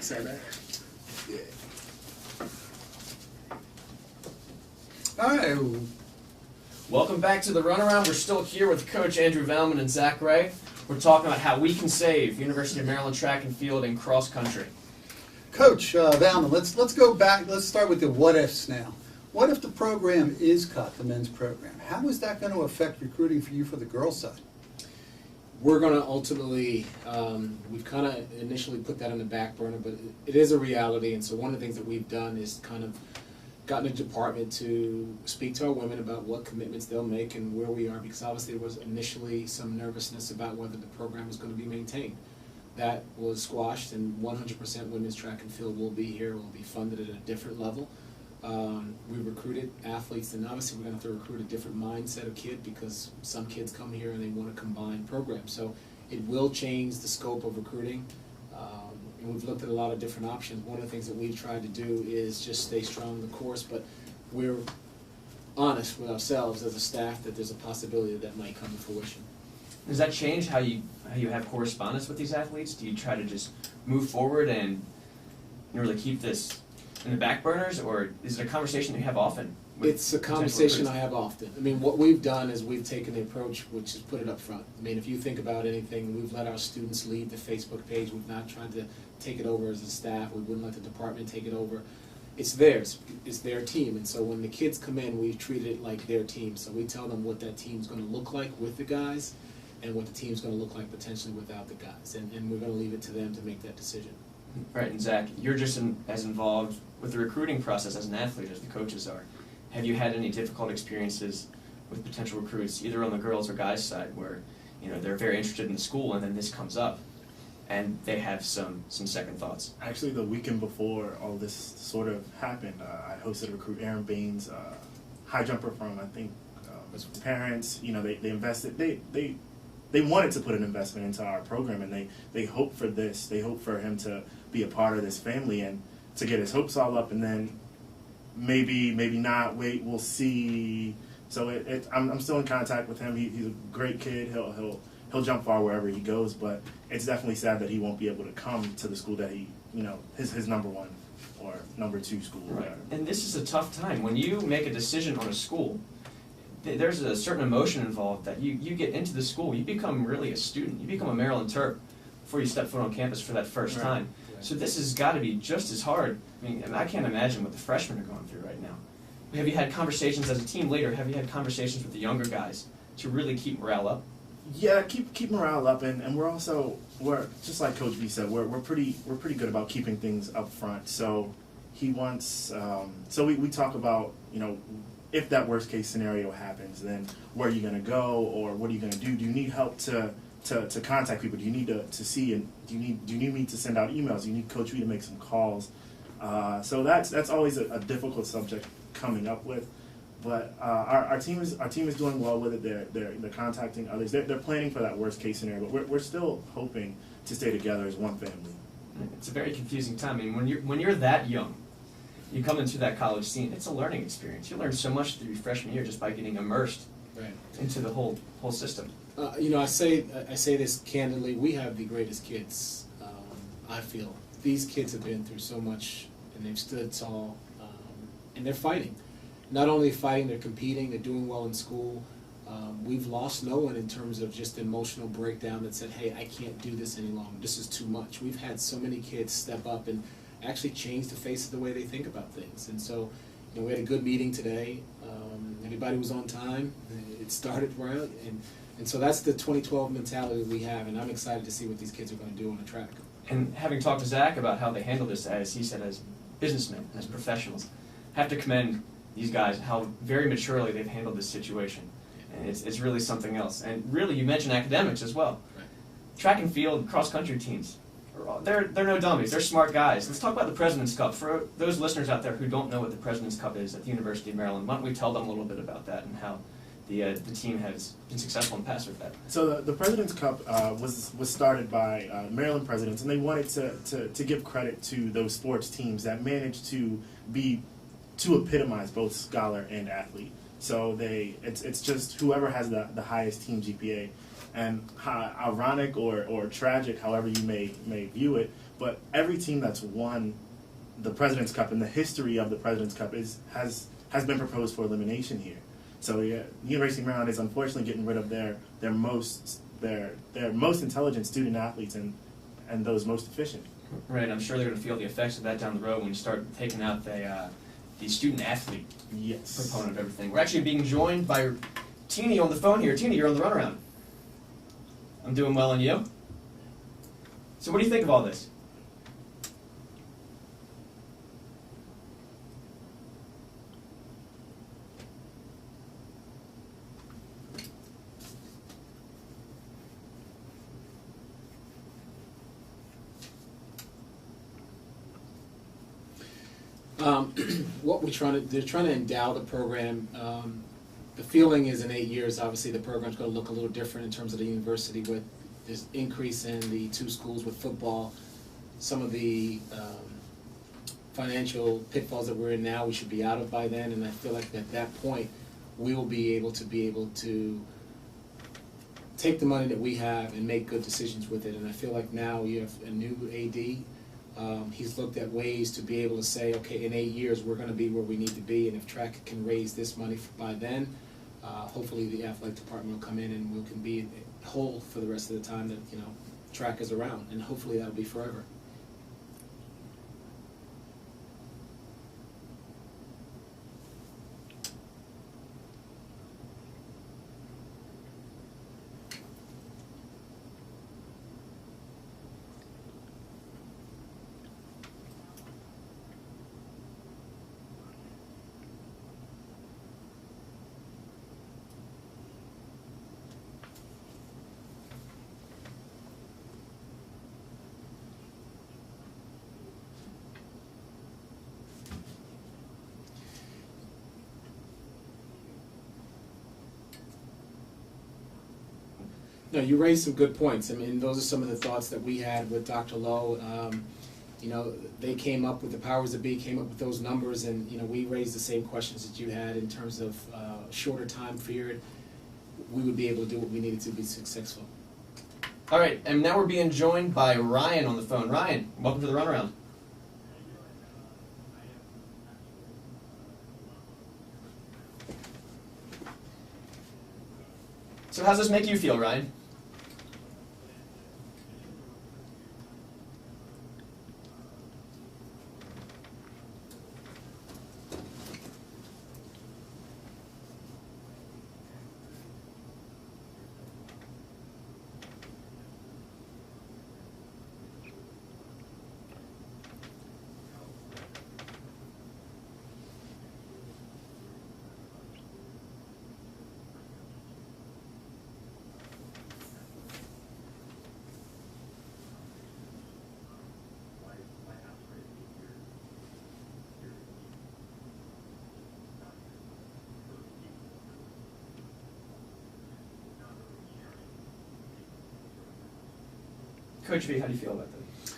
I said that. Yeah. All right. Welcome back to the Runaround. We're still here with Coach Andrew Valman and Zach Ray. We're talking about how we can save University of Maryland track and field and cross country. Coach Valman, let's go back. Let's start with the what ifs now. What if the program is cut, the men's program? How is that going to affect recruiting for you for the girls' side? We're going to ultimately, we've kind of initially put that on the back burner, but it is a reality. And so one of the things that we've done is kind of gotten a department to speak to our women about what commitments they'll make and where we are, because obviously there was initially some nervousness about whether the program was going to be maintained. That was squashed, and 100% women's track and field will be here, will be funded at a different level. We recruited athletes, and obviously we're going to have to recruit a different mindset of kid, because some kids come here and they want to combine programs. So it will change the scope of recruiting. And we've looked at a lot of different options. One of the things that we've tried to do is just stay strong the course, but we're honest with ourselves as a staff that there's a possibility that might come to fruition. Does that change how you have correspondence with these athletes? Do you try to just move forward and really keep this in the back burners, or is it a conversation that you have often? It's a conversation I have often. I mean, what we've done is we've taken the approach which is put it up front. I mean, if you think about anything, we've let our students lead the Facebook page. We've not tried to take it over as a staff. We wouldn't let the department take it over. It's theirs. It's their team. And so when the kids come in, we treat it like their team. So we tell them what that team's going to look like with the guys and what the team's going to look like potentially without the guys. And we're going to leave it to them to make that decision. Right, and Zach, you're just as involved with the recruiting process as an athlete as the coaches are. Have you had any difficult experiences with potential recruits, either on the girls' or guys' side, where they're very interested in the school and then this comes up and they have some second thoughts? Actually, the weekend before all this sort of happened, I hosted a recruit, Aaron Baines, high jumper from, I think, his parents. They invested, they wanted to put an investment into our program, and they hoped for this. They hoped for him to be a part of this family and to get his hopes all up, and then maybe not. Wait, we'll see. So I'm still in contact with him. He's a great kid. He'll jump far wherever he goes, but it's definitely sad that he won't be able to come to the school that he his number one or number two school. Right. And this is a tough time when you make a decision on a school. There's a certain emotion involved that you get into the school. You become really a student. You become a Maryland Terp before you step foot on campus for that first time. Right. So this has got to be just as hard. I mean, I can't imagine what the freshmen are going through right now. Have you had conversations as a team leader? Have you had conversations with the younger guys to really keep morale up? Yeah, keep morale up, and we're just like Coach B said, we're pretty good about keeping things up front. So he wants we talk about if that worst case scenario happens, then where are you going to go, or what are you going to do? Do you need help to contact people? Do you need to see, and do you need me to send out emails? Do you need Coach B to make some calls? So that's always a difficult subject coming up with. But our team is doing well with it. They're contacting others. They're planning for that worst case scenario. But we're still hoping to stay together as one family. It's a very confusing time. I mean, when you're that young, you come into that college scene. It's a learning experience. You learn so much through your freshman year just by getting immersed into the whole system. I say this candidly. We have the greatest kids. I feel these kids have been through so much, and they've stood tall, and they're fighting. Not only fighting, they're competing, they're doing well in school. We've lost no one in terms of just emotional breakdown that said, hey, I can't do this any longer. This is too much. We've had so many kids step up and actually change the face of the way they think about things. And so, we had a good meeting today. Everybody was on time. It started right. And so that's the 2012 mentality we have, and I'm excited to see what these kids are going to do on the track. And having talked to Zach about how they handle this, as he said, as businessmen, as professionals, have to commend these guys, how very maturely they've handled this situation. And it's really something else. And really, you mentioned academics as well. Right. Track and field, cross-country teams, they're no dummies. They're smart guys. Let's talk about the President's Cup. For those listeners out there who don't know what the President's Cup is at the University of Maryland, why don't we tell them a little bit about that and how the team has been successful in the past with that? So the President's Cup was started by Maryland presidents, and they wanted to give credit to those sports teams that managed to epitomize both scholar and athlete. So it's just whoever has the highest team GPA. And ironic or tragic, however you may view it, but every team that's won the President's Cup and the history of the President's Cup has been proposed for elimination here. So yeah, University of Maryland is unfortunately getting rid of their most intelligent student athletes and those most efficient. Right, I'm sure they're going to feel the effects of that down the road when you start taking out the student athlete component of everything. We're actually being joined by Teeny on the phone here. Teeny, you're on the runaround. I'm doing well, and you? So what do you think of all this? What they're trying to endow the program. The feeling is in 8 years, obviously, the program's going to look a little different in terms of the university with this increase in the 2 schools with football. Some of the financial pitfalls that we're in now, we should be out of by then, and I feel like at that point, we will be able to take the money that we have and make good decisions with it. And I feel like now you have a new AD. He's looked at ways to be able to say, okay, in 8 years we're going to be where we need to be, and if track can raise this money by then, hopefully the athletic department will come in and we can be whole for the rest of the time that track is around, and hopefully that'll be forever. No, you raised some good points. I mean, those are some of the thoughts that we had with Dr. Lowe. They came up with, the powers that be came up with those numbers, and we raised the same questions that you had in terms of shorter time period. We would be able to do what we needed to be successful. All right, and now we're being joined by Ryan on the phone. Ryan, welcome to the runaround. So how's this make you feel, Ryan? Coach V, how do you feel about that?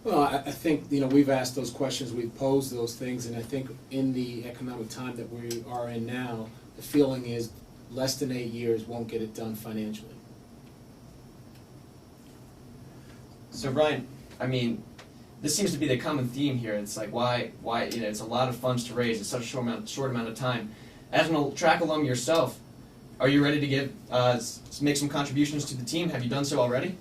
Well, I think we've asked those questions, we've posed those things, and I think in the economic time that we are in now, the feeling is less than 8 years won't get it done financially. So Brian, I mean, this seems to be the common theme here. It's like why it's a lot of funds to raise in such a short amount of time. As an track alum yourself, are you ready to make some contributions to the team? Have you done so already?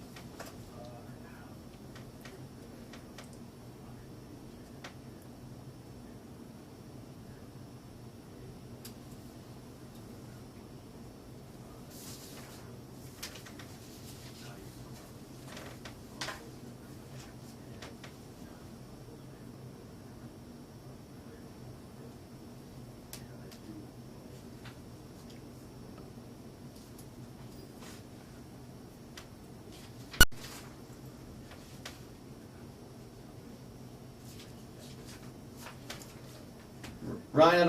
Ryan,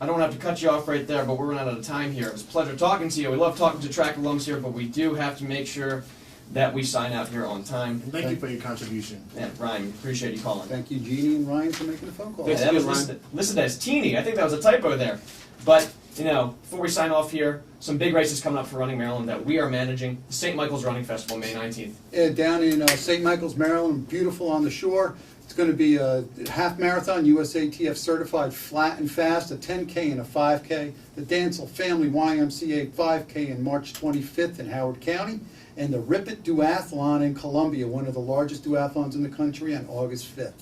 I don't have to cut you off right there, but we're running out of time here. It was a pleasure talking to you. We love talking to track alums here, but we do have to make sure that we sign out here on time. Thank you for your contribution. Yeah, Ryan, we appreciate you calling. Thank you, Jeannie and Ryan, for making the phone call. That was listed as Teeny. I think that was a typo there. But before we sign off here, some big races coming up for Running Maryland that we are managing. The St. Michael's Running Festival, May 19th. Down in St. Michael's, Maryland, beautiful on the shore. It's going to be a half marathon, USATF certified, flat and fast, a 10K and a 5K. The Dancel Family YMCA 5K in March 25th in Howard County. And the Rip It Duathlon in Columbia, one of the largest duathlons in the country, on August 5th.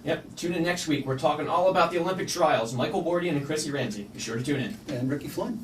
Yep, tune in next week. We're talking all about the Olympic trials. Michael Bordian and Chrissy Ramsey. Be sure to tune in. And Ricky Flynn.